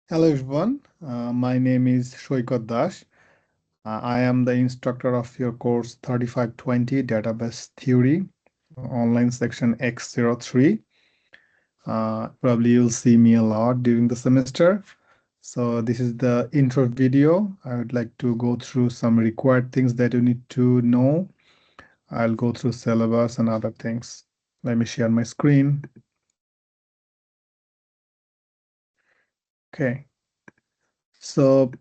Hello everyone, my name is Shoykot Dash. I am the instructor of your course 3520 Database Theory, online section X03. Probably you'll see me a lot during the semester. So this is the intro video. I would like to go through some required things that you need to know. I'll go through syllabus and other things. Let me share my screen. Okay, so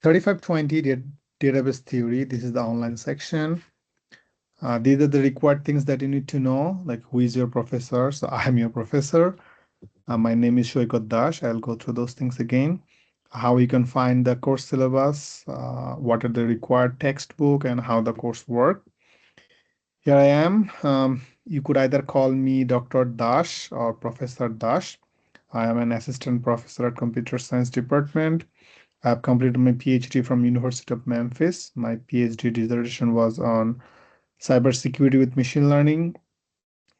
3520 Database Theory, this is the online section. These are the required things that you need to know, like who is your professor. So I'm your professor. My name is Shoykot Dash. I'll go through those things again. How you can find the course syllabus, what are the required textbook, and how the course work. Here I am. You could either call me Dr. Dash or Professor Dash. I am an assistant professor at Computer Science Department. I have completed my PhD from University of Memphis. My PhD dissertation was on cybersecurity with machine learning.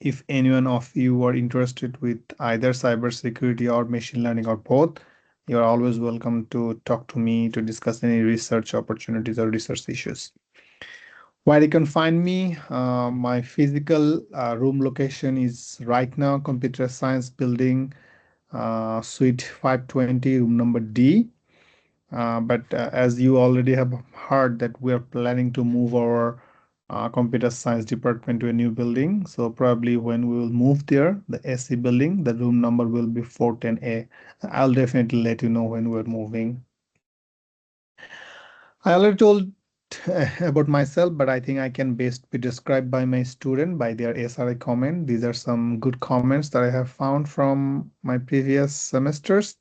If anyone of you are interested with either cybersecurity or machine learning or both, you are always welcome to talk to me to discuss any research opportunities or research issues. Where you can find me, my physical room location is right now Computer Science Building, Suite 520, room number D. But as you already have heard that we are planning to move our computer science department to a new building. So probably when we will move there, the SC building, the room number will be 410A. I'll definitely let you know when we're moving. I already told about myself, but I think I can best be described by my student by their SRI comment. These are some good comments that I have found from my previous semesters.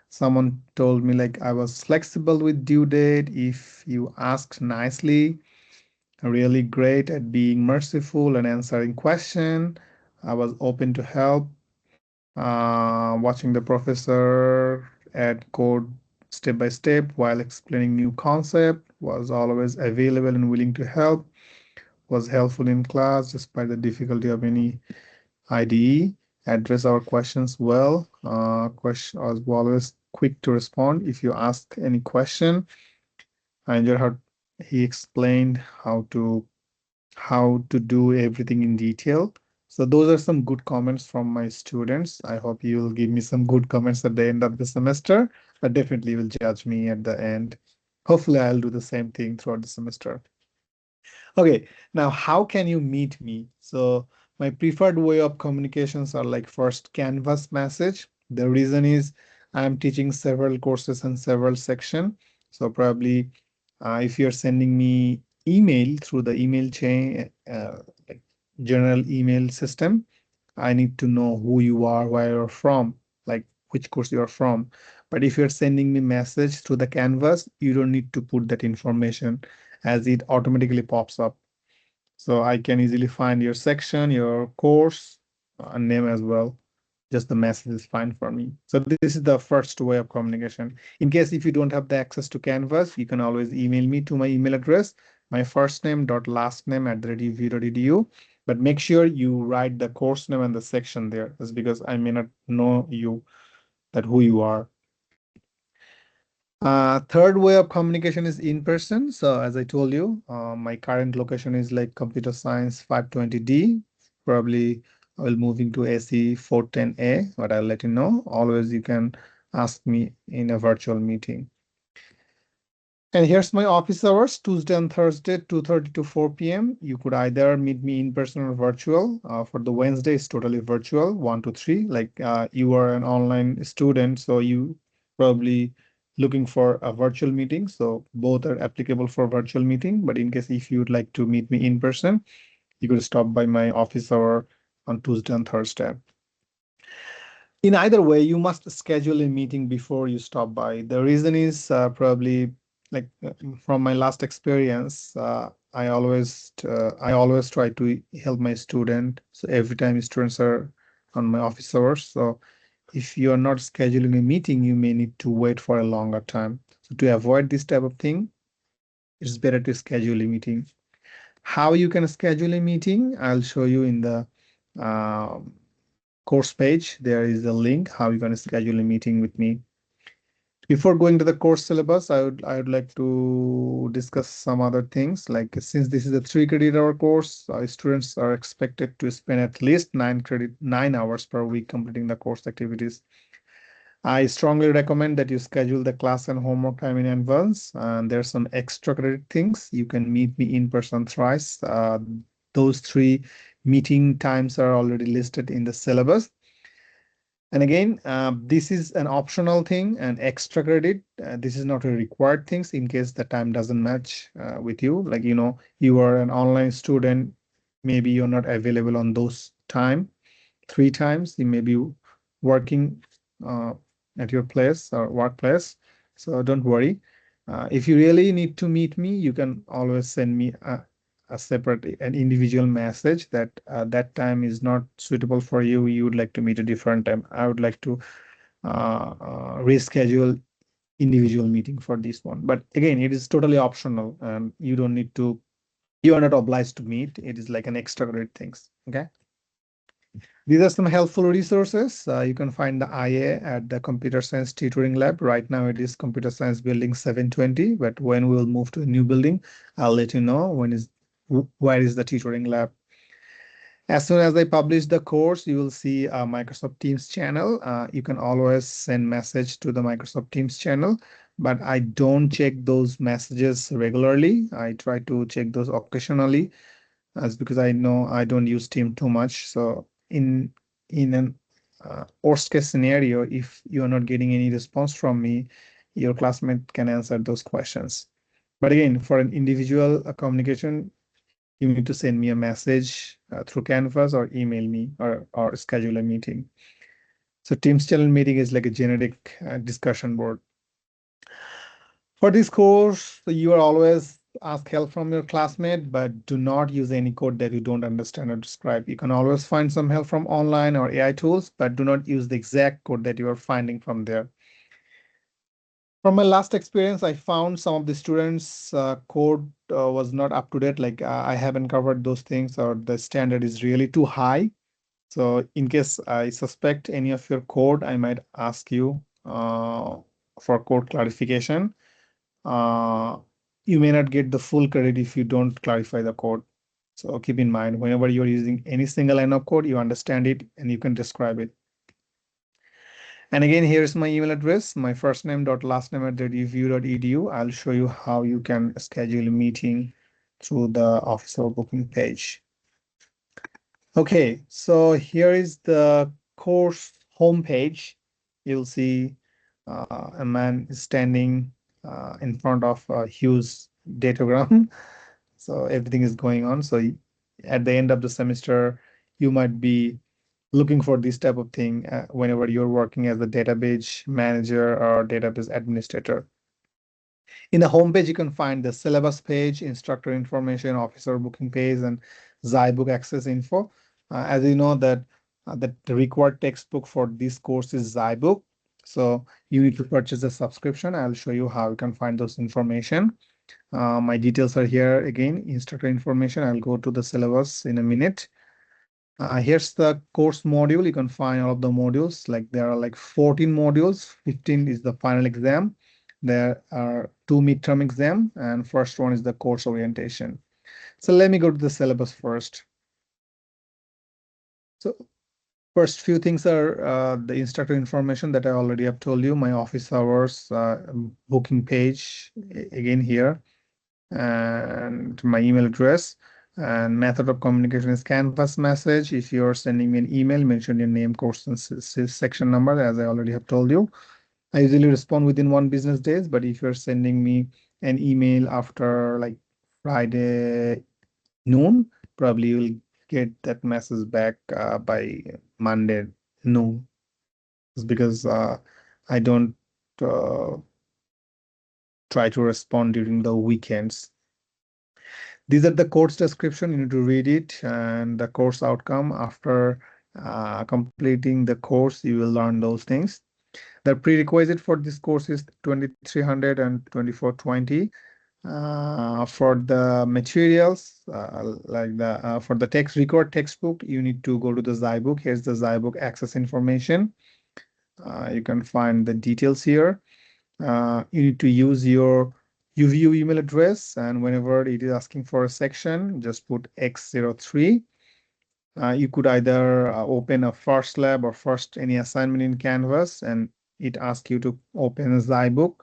Someone told me like I was flexible with due date if you asked nicely, really great at being merciful and answering question. I was open to help. Watching the professor add code step by step while explaining new concept, was always available and willing to help, was helpful in class despite the difficulty of any IDE, address our questions well. Question was always quick to respond if you ask any question. I enjoyed how he explained how to do everything in detail. So those are some good comments from my students. I hope you'll give me some good comments at the end of the semester, but definitely will judge me at the end. Hopefully I'll do the same thing throughout the semester. Okay, now how can you meet me? So my preferred way of communications are like first Canvas message. The reason is I'm teaching several courses and several sections. So probably if you're sending me email through the email chain, like general email system, I need to know who you are, where you're from, like which course you're from. But if you're sending me message through the Canvas, you don't need to put that information as it automatically pops up. So I can easily find your section, your course, name as well. Just the message is fine for me. So this is the first way of communication. In case if you don't have the access to Canvas, you can always email me to my email address, my first name dot last name @uv.edu. But make sure you write the course name and the section there. That's because I may not know you, that who you are. Third way of communication is in person. So as I told you, my current location is like Computer Science 520D. Probably I will moving to SE 410A, but I'll let you know. Always you can ask me in a virtual meeting. And here's my office hours, Tuesday and Thursday, 2:30 to 4 p.m. You could either meet me in person or virtual. For the Wednesday, it's totally virtual, 1 to 3. Like you are an online student, so you probably looking for a virtual meeting. So both are applicable for virtual meeting. But in case if you'd like to meet me in person, you could stop by my office hour on Tuesday and Thursday. In either way, you must schedule a meeting before you stop by. The reason is probably like from my last experience, I always try to help my student. So every time students are on my office hours. So if you are not scheduling a meeting, you may need to wait for a longer time. So to avoid this type of thing, it's better to schedule a meeting. How you can schedule a meeting, I'll show you in the um course page. There is a link how you can schedule a meeting with me. Before going to the course syllabus, I would like to discuss some other things. Like since this is a 3 credit hour course, students are expected to spend at least 9 hours per week completing the course activities. I strongly recommend that you schedule the class and homework time in advance. And there's some extra credit things. You can meet me in person thrice. Those 3 meeting times are already listed in the syllabus. And again, this is an optional thing and extra credit. This is not a required things in case the time doesn't match with you. Like, you are an online student, maybe you're not available on those 3 times. You may be working uh, at your place or workplace. So don't worry. If you really need to meet me, you can always send me a separate, an individual message that that time is not suitable for you. You would like to meet a different time. I would like to reschedule individual meeting for this one. But again, it is totally optional and you don't need to, you are not obliged to meet. It is like an extra credit things. Okay. These are some helpful resources. You can find the IA at the Computer Science Tutoring Lab. Right now it is Computer Science Building 720, but when we will move to a new building, I'll let you know where is the tutoring lab. As soon as I publish the course, you will see a Microsoft Teams channel. You can always send message to the Microsoft Teams channel, but I don't check those messages regularly. I try to check those occasionally as because I know I don't use Team too much. So in an worst case scenario, if you are not getting any response from me, your classmate can answer those questions. But again, for an individual communication, you need to send me a message through Canvas or email me or schedule a meeting. So Teams channel meeting is like a generic discussion board. For this course, you are always ask help from your classmate, but do not use any code that you don't understand or describe. You can always find some help from online or AI tools, but do not use the exact code that you are finding from there. From my last experience, I found some of the students' code was not up to date. Like I haven't covered those things, or the standard is really too high. So in case I suspect any of your code, I might ask you for code clarification. Uh, you may not get the full credit if you don't clarify the code. So keep in mind, whenever you're using any single line of code, you understand it and you can describe it. And again, here's my email address, my first name dot last name @uvu.edu. I'll show you how you can schedule a meeting through the officer booking page. Okay, so here is the course homepage. You'll see a man standing in front of a huge datagram. So everything is going on. So at the end of the semester, you might be looking for this type of thing whenever you're working as a database manager or database administrator. In the homepage, you can find the syllabus page, instructor information, officer booking page, and Zybook access info. As you know that the required textbook for this course is Zybook. So you need to purchase a subscription. I'll show you how you can find those information. My details are here again, instructor information. I'll go to the syllabus in a minute. Here's the course module. You can find all of the modules. Like there are like 14 modules. 15 is the final exam. There are 2 midterm exam, and first one is the course orientation. So let me go to the syllabus first. So first few things are the instructor information that I already have told you. My office hours, booking page again here, and my email address. And method of communication is Canvas message. If you're sending me an email, mention your name, course, and section number, as I already have told you. I usually respond within 1 business days, but if you're sending me an email after like Friday noon, probably you'll get that message back by Monday noon. It's because I don't uh, try to respond during the weekends. These are the course description. You need to read it and the course outcome. After completing the course, you will learn those things. The prerequisite for this course is 2300 and 2420. For the materials, like for the text record textbook, you need to go to the Zybook. Here's the Zybook access information. You can find the details here. You need to use your UVU email address, and whenever it is asking for a section, just put X03. You could either open a first lab or first any assignment in Canvas, and it asks you to open a Zybook.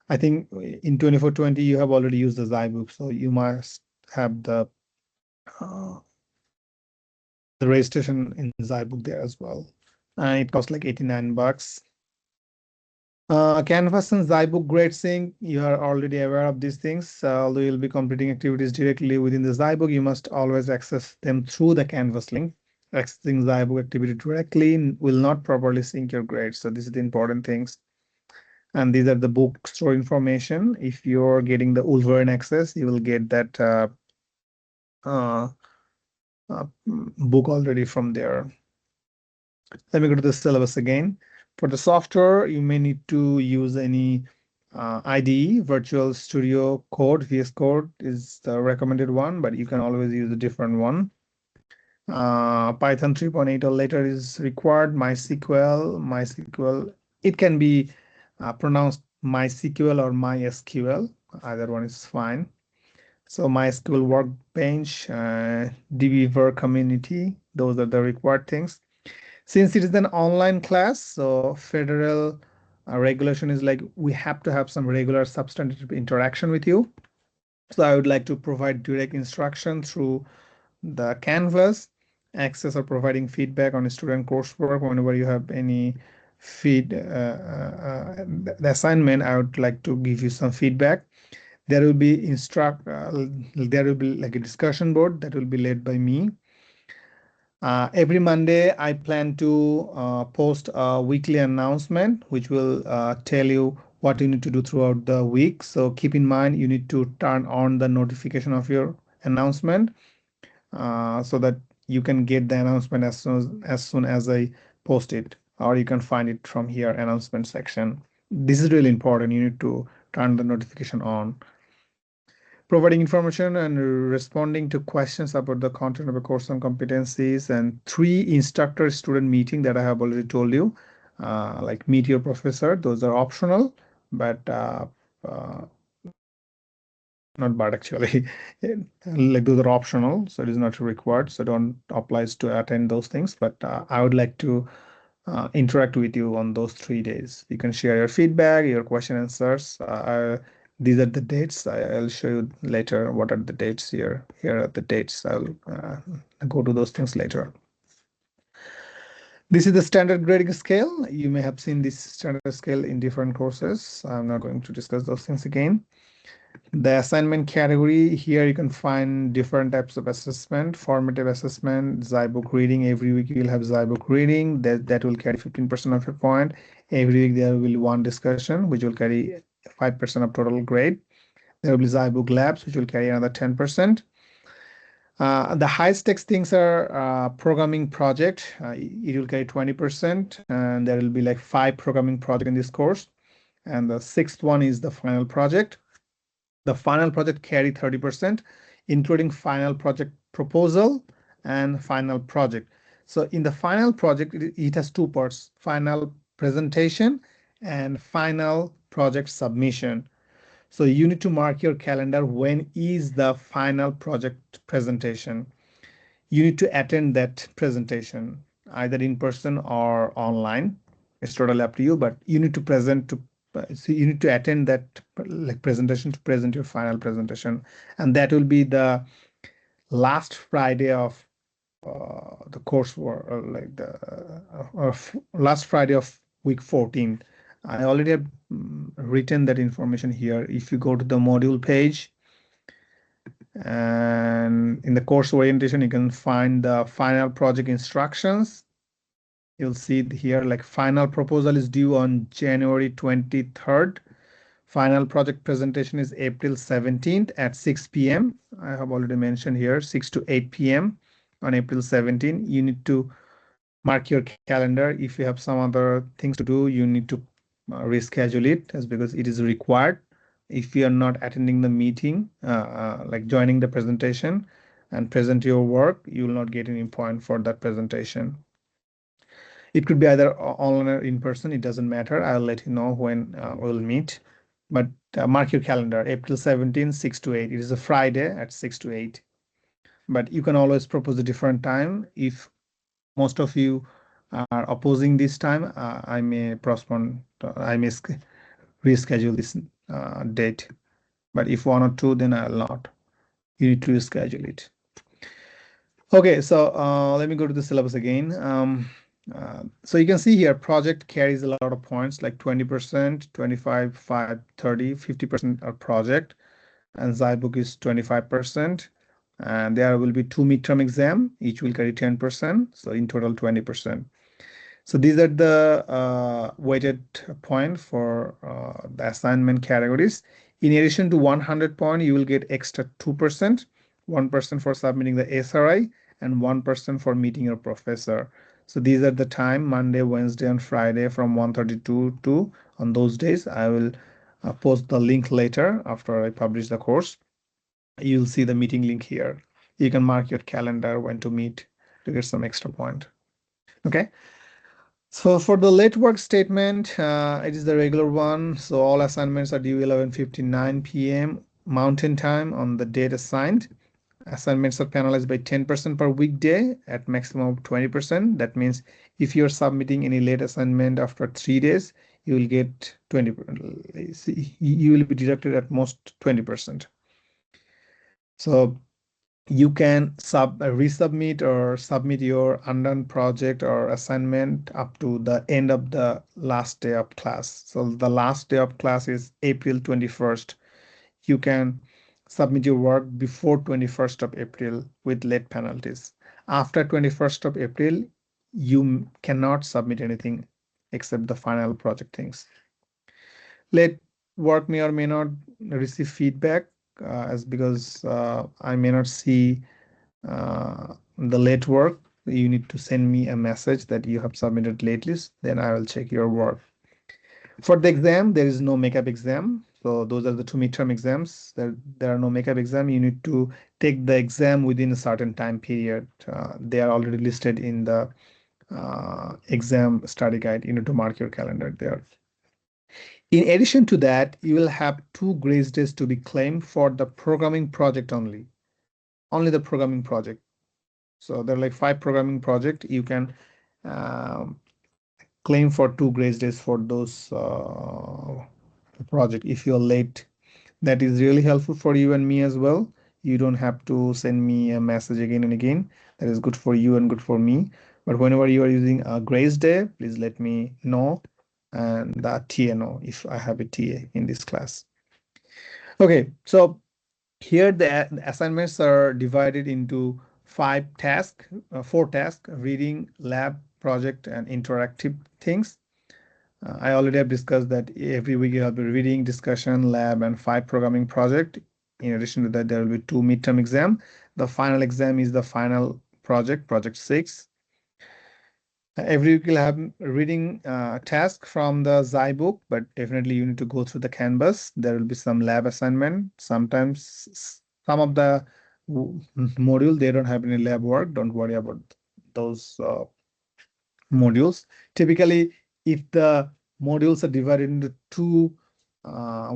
I think in 2420 you have already used the Zybook, so you must have uh, the registration in Zybook there as well. And it costs like 89 bucks. Canvas and Zybook grade sync, you are already aware of these things. Although you'll be completing activities directly within the Zybook, you must always access them through the Canvas link. Accessing Zybook activity directly will not properly sync your grades. So this is the important things. And these are the bookstore information. If you're getting the Wolverine access, you will get that uh, book already from there. Let me go to the syllabus again. For the software, you may need to use any IDE. Virtual Studio Code, VS Code is the recommended one, but you can always use a different one. Python 3.8 or later is required. MySQL, it can be pronounced MySQL or MySQL. Either one is fine. So MySQL Workbench, DBver Community, those are the required things. Since it is an online class, so federal regulation is like we have to have some regular substantive interaction with you. So I would like to provide direct instruction through the Canvas, access or providing feedback on student coursework whenever you have any the assignment. I would like to give you some feedback. There will be there will be like a discussion board that will be led by me. Every Monday, I plan to post a weekly announcement, which will tell you what you need to do throughout the week. So keep in mind, you need to turn on the notification of your announcement so that you can get the announcement as soon as I post it, or you can find it from here, announcement section. This is really important. You need to turn the notification on. Providing information and responding to questions about the content of a course and competencies, and 3 instructor-student meeting that I have already told you, like meet your professor. Those are optional, but not bad actually. Like those are optional, so it is not required. So don't applies to attend those things. But I would like to interact with you on those 3 days. You can share your feedback, your question answers. These are the dates. I'll show you later what are the dates here. Here are the dates. I'll go to those things later. This is the standard grading scale. You may have seen this standard scale in different courses. I'm not going to discuss those things again. The assignment category, here you can find different types of assessment, formative assessment, Zybook reading. Every week you'll have Zybook reading that will carry 15% of your point. Every week there will be one discussion, which will carry 5% of total grade. There will be Zybook labs, which will carry another 10%. The high stakes things are programming project. It will carry 20%, and there will be like 5 programming projects in this course. And the 6th one is the final project. The final project carry 30%, including final project proposal and final project. So in the final project, it has 2 parts: final presentation and final project submission. So you need to mark your calendar when is the final project presentation. You need to attend that presentation either in person or online. It's totally up to you, but you need to present to so you need to attend that like presentation to present your final presentation, and that will be the last Friday of the coursework, like the last Friday of week 14. I already have written that information here. If you go to the module page, and in the course orientation, you can find the final project instructions. You'll see here like final proposal is due on January 23rd. Final project presentation is April 17th at 6 p.m. I have already mentioned here 6 to 8 p.m. on April 17th. You need to mark your calendar. If you have some other things to do, you need to reschedule it, as because it is required. If you are not attending the meeting, like joining the presentation and present your work, you will not get any point for that presentation. It could be either online or in person. It doesn't matter. I'll let you know when we'll meet. But mark your calendar, April 17, 6 to 8. It is a Friday at 6 to 8. But you can always propose a different time. If most of you are opposing this time, I may postpone, I may reschedule this date. But if one or two, then I'll not. You need to reschedule it. Okay, so let me go to the syllabus again. So you can see here, project carries a lot of points like 20%, 25, 5, 30, 50% are project, and Zybook is 25%. And there will be 2 midterm exam, each will carry 10%, so in total 20%. So these are the weighted point for the assignment categories. In addition to 100 point, you will get extra 2%, 1% for submitting the SRI, and 1% for meeting your professor. So these are the time, Monday, Wednesday, and Friday from 1:30 to 2. On those days, I will post the link later after I publish the course. You'll see the meeting link here. You can mark your calendar when to meet to get some extra point. Okay. So for the late work statement, it is the regular one. So all assignments are due 11:59 p.m. Mountain Time on the date assigned. Assignments are penalized by 10% per weekday at maximum of 20%. That means if you're submitting any late assignment after 3 days, you will get 20. You will be deducted at most 20%. So you can resubmit or submit your undone project or assignment up to the end of the last day of class. So the last day of class is April 21st. You can submit your work before 21st of April with late penalties. After 21st of April, you cannot submit anything except the final project things. Late work may or may not receive feedback as because I may not see the late work. You need to send me a message that you have submitted late list, then I will check your work. For the exam, there is no makeup exam. So those are the 2 midterm exams. There are no makeup exam. You need to take the exam within a certain time period. They are already listed in the exam study guide. You need to mark your calendar there. In addition to that, you will have 2 grace days to be claimed for the programming project only. Only the programming project. So there are like 5 programming project. You can claim for 2 grace days for those project if you're late. That is really helpful for you and me as well. You don't have to send me a message again and again. That is good for you and good for me. But whenever you are using a grace day, please let me know and the TA know if I have a TA in this class. Okay, so here the assignments are divided into 4 tasks: reading, lab, project, and interactive things. I already have discussed that every week you have a reading, discussion, lab, and 5 programming project. In addition to that, there will be 2 midterm exam. The final exam is the final project, project 6. Every week you'll have reading task from the Xi book, but definitely you need to go through the Canvas. There will be some lab assignment. Sometimes some of the module, they don't have any lab work. Don't worry about those modules. Typically, if the modules are divided into 2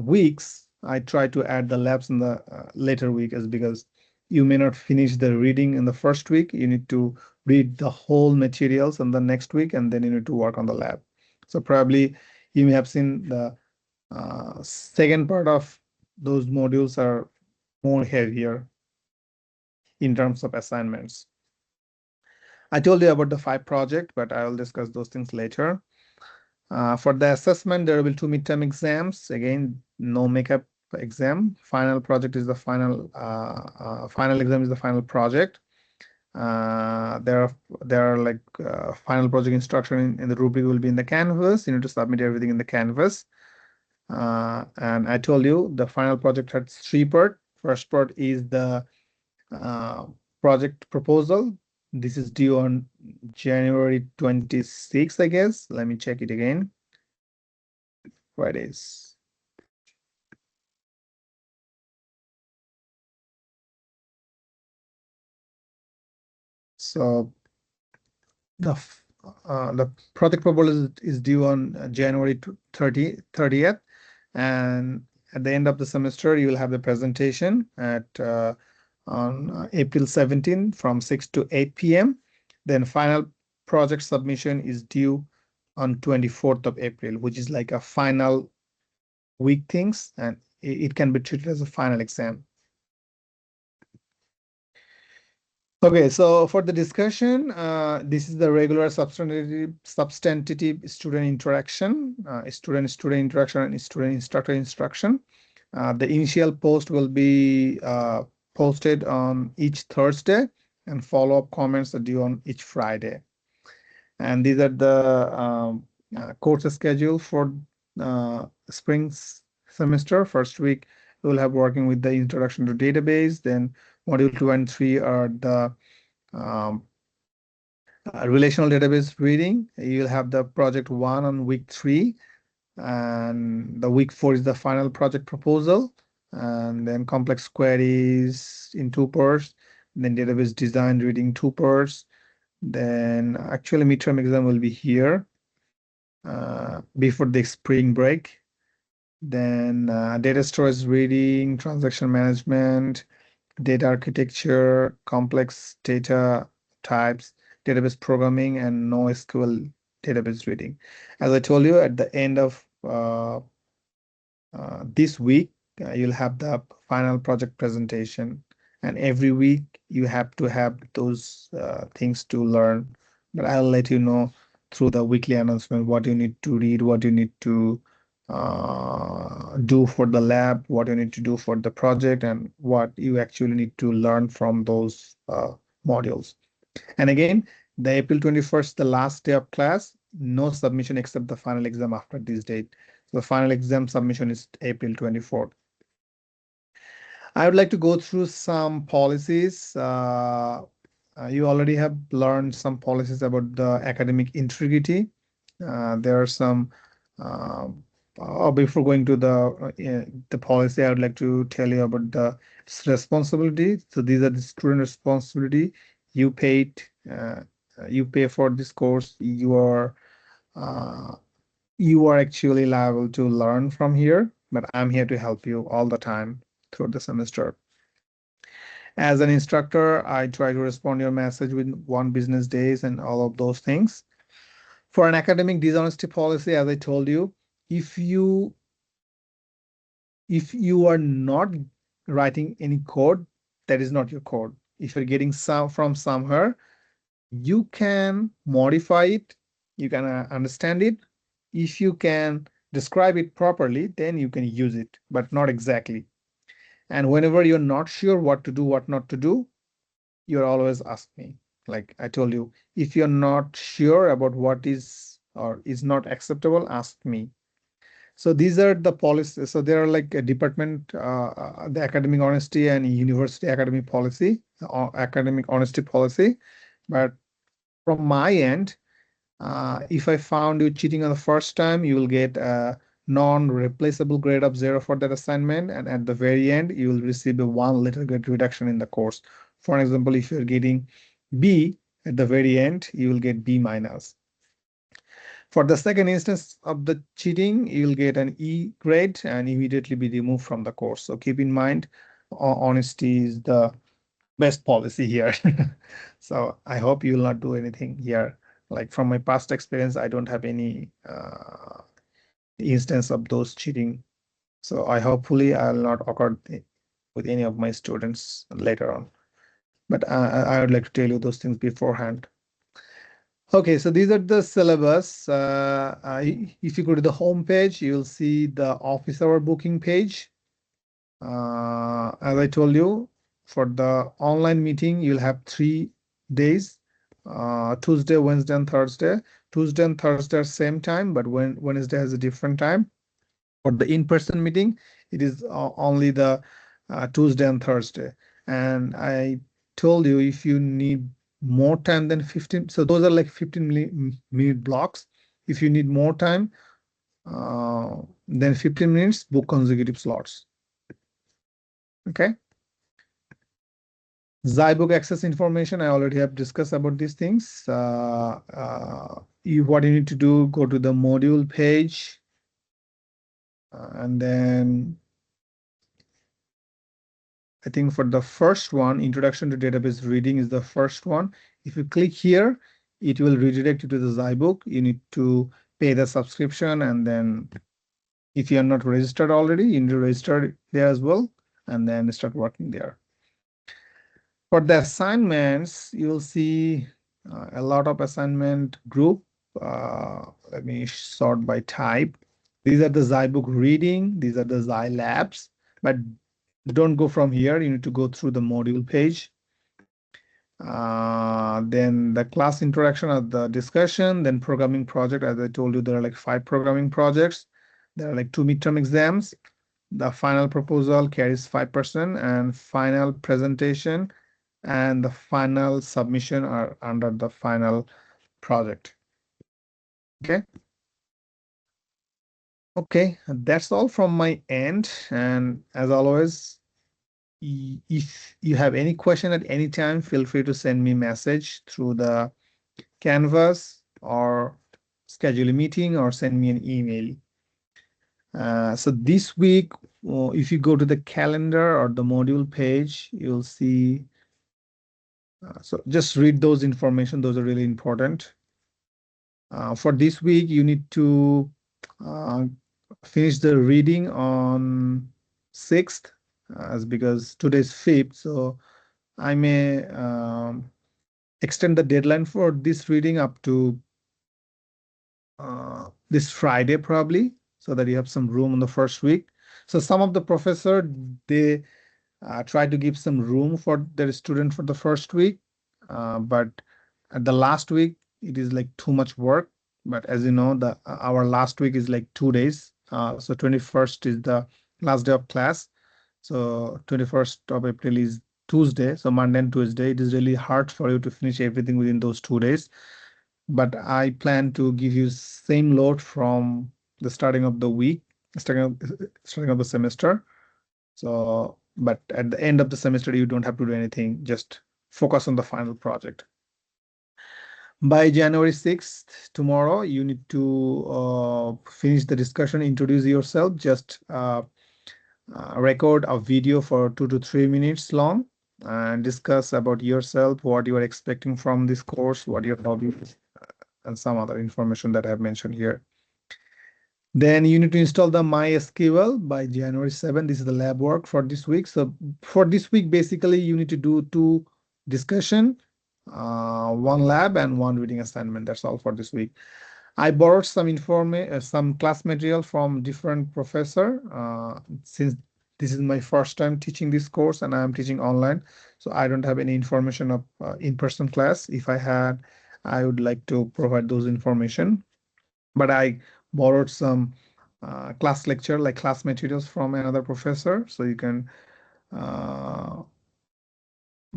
weeks, I try to add the labs in the later week, as because you may not finish the reading in the first week. You need to read the whole materials in the next week, and then you need to work on the lab. So probably you may have seen the second part of those modules are more heavier in terms of assignments. I told you about the 5 project, but I will discuss those things later. For the assessment, there will be 2 midterm exams. Again, no makeup exam. Final project is the final. Final exam is the final project. There are like final project instruction in the rubric will be in the Canvas. You need to submit everything in the Canvas. And I told you the final project has 3 parts. First part is the project proposal. This is due on January 26th, I guess. Let me check it again. Fridays. So the the project proposal is due on January 30th, and at the end of the semester, you will have the presentation at on April 17 from 6 to 8 p.m. Then final project submission is due on 24th of April, which is like a final week things, and it can be treated as a final exam. Okay, so for the discussion, this is the regular substantive student interaction, student interaction, and student instructor instruction. The initial post will be posted on each Thursday, and follow-up comments are due on each Friday. And these are the course schedule for spring semester. First week, we will have working with the introduction to database. Then module 2 and 3 are the relational database reading. You'll have the project 1 on week 3, and the week 4 is the final project proposal, and then complex queries in 2 parts, then database design reading 2 parts. Then actually midterm exam will be here before the spring break. Then data storage reading, transaction management, data architecture, complex data types, database programming, and NoSQL database reading. As I told you, at the end of this week, you'll have the final project presentation, and every week you have to have those things to learn. But I'll let you know through the weekly announcement what you need to read, what you need to do for the lab, what you need to do for the project, and what you actually need to learn from those modules. And again, the April 21st, the last day of class, no submission except the final exam after this date. So the final exam submission is April 24th. I would like to go through some policies. You already have learned some policies about the academic integrity. There are some before going to the policy, I would like to tell you about the responsibility. So these are the student responsibility. You paid, you pay for this course. You are actually liable to learn from here, but I'm here to help you all the time throughout the semester. As an instructor, I try to respond your message within 1 business days and all of those things. For an academic dishonesty policy, as I told you, if you are not writing any code, that is not your code. If you're getting some from somewhere, you can modify it, you can understand it. If you can describe it properly, then you can use it, but not exactly. And whenever you're not sure what to do, what not to do, you're always ask me. Like I told you, if you're not sure about what is or is not acceptable, ask me. So these are the policies. So there are like a department, the academic honesty and university academic policy, academic honesty policy. But from my end, if I found you cheating on the first time, you will get a non-replaceable grade of 0 for that assignment. And at the very end, you will receive a 1 letter grade reduction in the course. For example, if you're getting B at the very end, you will get B minus. For the second instance of the cheating, you'll get an E grade and immediately be removed from the course. So keep in mind, honesty is the best policy here. So I hope you will not do anything here. Like from my past experience, I don't have any instance of those cheating. So hopefully I'll not occur with any of my students later on. But I would like to tell you those things beforehand. Okay, so these are the syllabus. If you go to the home page, you'll see the office hour booking page. As I told you, for the online meeting, you'll have 3 days, Tuesday, Wednesday, and Thursday. Tuesday and Thursday are same time, but Wednesday has a different time. For the in-person meeting, it is only the Tuesday and Thursday. And I told you if you need more time than 15, so those are like 15-minute blocks. If you need more time than 15 minutes, book consecutive slots. Okay. Zybook access information, I already have discussed about these things. What you need to do, go to the module page, and then I think for the first one, Introduction to Database Reading is the first one. If you click here, it will redirect you to the Zybook. You need to pay the subscription, and then if you are not registered already, you need to register there as well, and then start working there. For the assignments, you'll see a lot of assignment group. Let me sort by type. These are the Zybook reading. These are the Zy labs, but don't go from here. You need to go through the module page. Then the class interaction of the discussion, then programming project. As I told you, there are like 5 programming projects. There are like 2 midterm exams. The final proposal carries 5%, and final presentation and the final submission are under the final project. Okay. Okay, that's all from my end. And as always, if you have any question at any time, feel free to send me a message through the Canvas or schedule a meeting or send me an email. So this week, if you go to the calendar or the module page, you'll see. So just read those information. Those are really important. For this week, you need to finish the reading on 6th, as because today's 5th. So I may extend the deadline for this reading up to this Friday probably, so that you have some room on the first week. So some of the professor, they try to give some room for their student for the first week, but at the last week it is like too much work. But as you know, our last week is like 2 days. So 21st is the last day of class. So 21st of April is Tuesday. So Monday and Tuesday, it is really hard for you to finish everything within those 2 days. But I plan to give you same load from the starting of the week, starting of the semester. So, but at the end of the semester, you don't have to do anything, just focus on the final project. By January 6th, tomorrow, you need to finish the discussion, introduce yourself, just record a video for 2 to 3 minutes long and discuss about yourself, what you are expecting from this course, what your hobbies, and some other information that I have mentioned here. Then you need to install the MySQL by January 7th. This is the lab work for this week. So for this week, basically, you need to do 2 discussion, 1 lab, and 1 reading assignment. That's all for this week. I borrowed some class material from different professor, since this is my first time teaching this course and I am teaching online. So I don't have any information of in-person class. If I had, I would like to provide those information. But I borrowed some class lecture, like class materials from another professor. So you can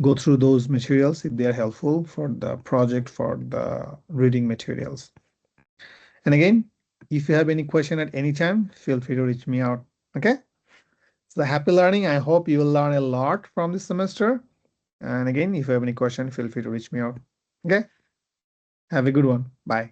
go through those materials if they are helpful for the project, for the reading materials. And again, if you have any question at any time, feel free to reach me out. Okay. So happy learning. I hope you will learn a lot from this semester. And again, if you have any question, feel free to reach me out. Okay. Have a good one. Bye.